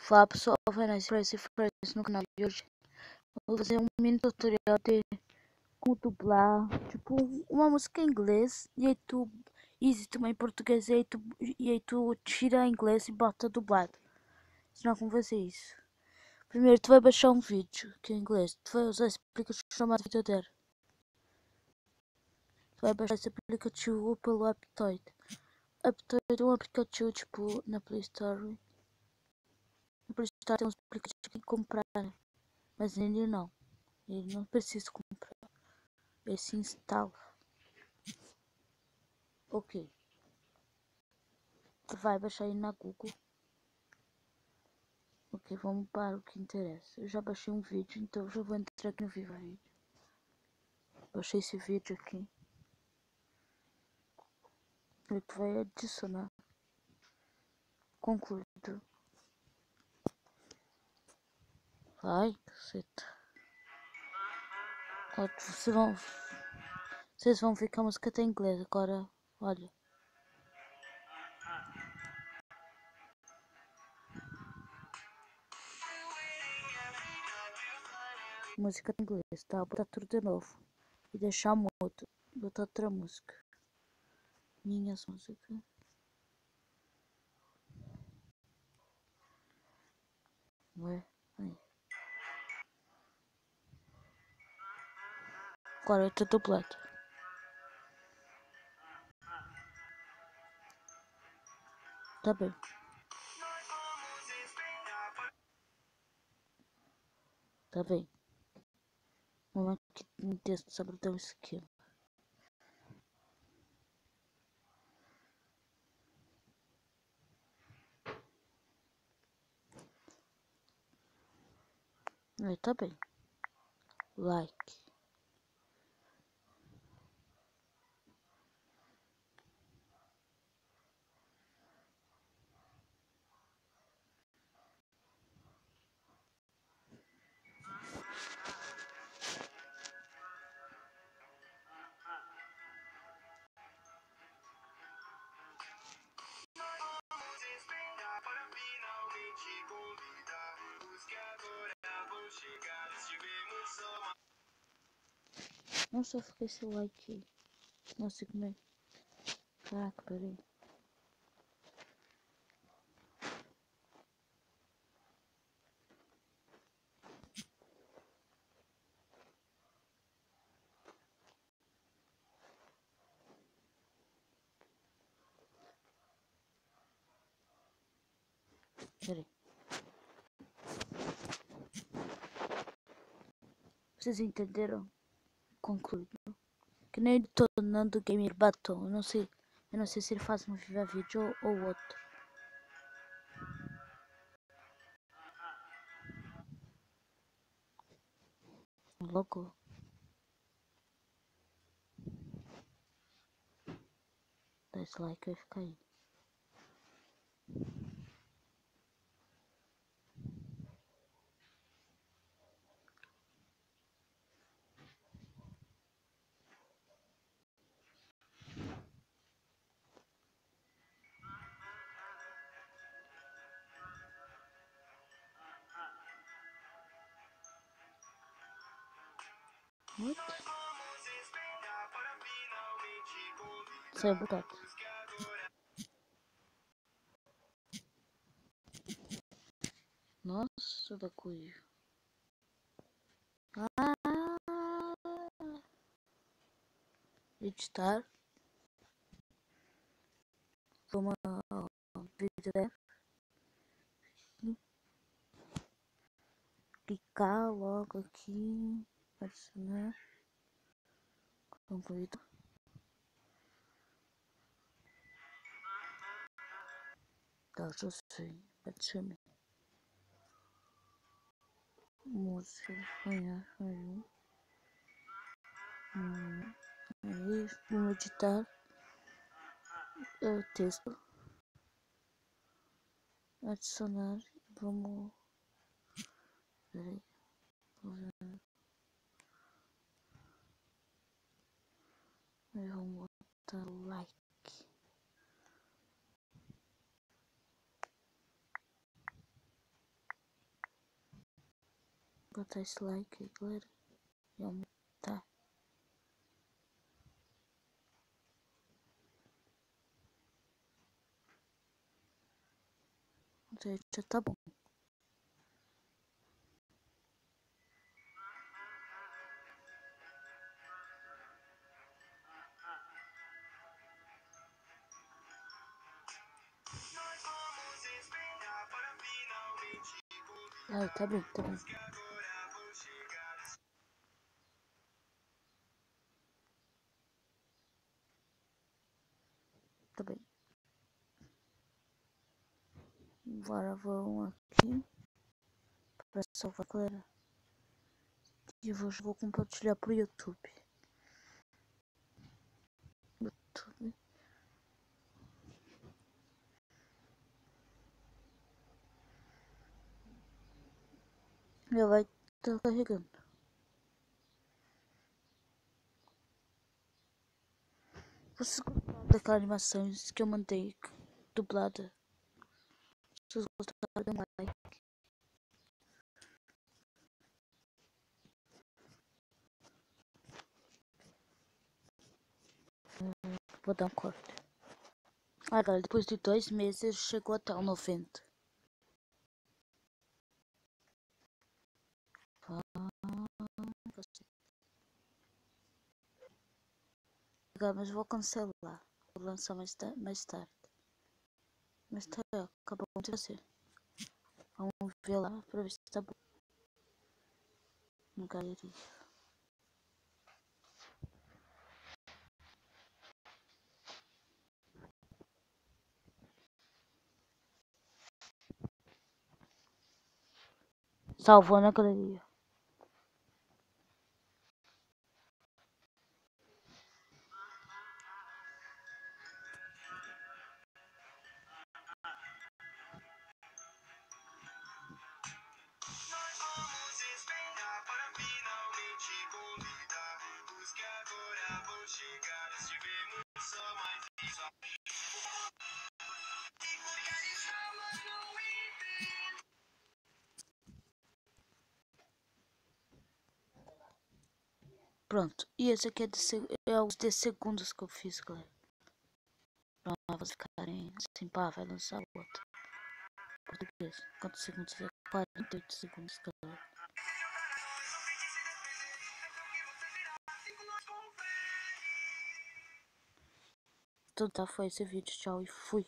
Fala pessoal, Vanessa Fresh no canal de hoje. Vou fazer um mini tutorial de como dublar, tipo, uma música em inglês e aí tu também em português e aí tu tira em inglês e bota dublado. Senão como fazer isso? Primeiro tu vai baixar um vídeo que é em inglês, tu vai usar esse aplicativo chamado Videoder. Tu vai baixar esse aplicativo pelo Aptoide. Aptoide é um aplicativo tipo na Play Store. Na Play Store tem uns aplicativos que comprar, mas ele não. Ele não precisa comprar. Ele se instala. Ok. Tu vai baixar ele na Google. Ok, vamos para o que interessa. Eu já baixei um vídeo, então eu já vou entrar aqui no Viva Vídeo. Baixei esse vídeo aqui. E tu vai adicionar. Concluído. Vai, caceta. Ó, vocês vão ver que a música tá em inglês. Agora, olha. Música tá em inglês, tá? Vou botar tudo de novo. E deixar mudo. Botar outra música. Minhas músicas. Ué, aí. Agora eu tô dublado. Tá bem. Tá bem. Vamos aqui no texto sobre o esquema. Aí tá bem. Like. Nossa, eu fiquei esse like. Nossa, como é? Caraca, peraí. Peraí. Vocês entenderam? Concluído. Que nem detonando Gamer Batom. Eu não sei se ele faz no Viva Vídeo ou outro. Logo. Dá esse like vai ficar aí. What? Saiu botado. Nossa, da coisa. Editar. Vamos ao vídeo dela. Clicar logo aqui. Adicionar. Concluído. Tá, já sei. Adicionei. Música. Ganhar. Aí, vamos editar. O texto. Adicionar. Vamos. Peraí. Vamos botar like. Botar esse like aí, galera. E aumentar. Já tá bom. Ah, tá bem, tá bem. Tá bem. Agora vamos aqui para salvar, galera. E vou compartilhar pro YouTube. Já vai estar carregando. Vocês gostaram daquela animação que eu mandei dublada? Se vocês gostaram, dê um like. Vou dar um corte. Ah, galera, depois de 2 meses chegou até o 90. Mas vou cancelar. Vou lançar mais tarde. Mas tá, acabou de fazer. Vamos ver lá pra ver se tá bom. No galeria. Salvou na galeria. Pronto, e esse aqui é os 10 segundos que eu fiz, galera. Pra vocês ficarem assim, pá, vai lançar o outro. Português, quantos segundos é? 48 segundos, galera. Então tá, foi esse vídeo, tchau e fui.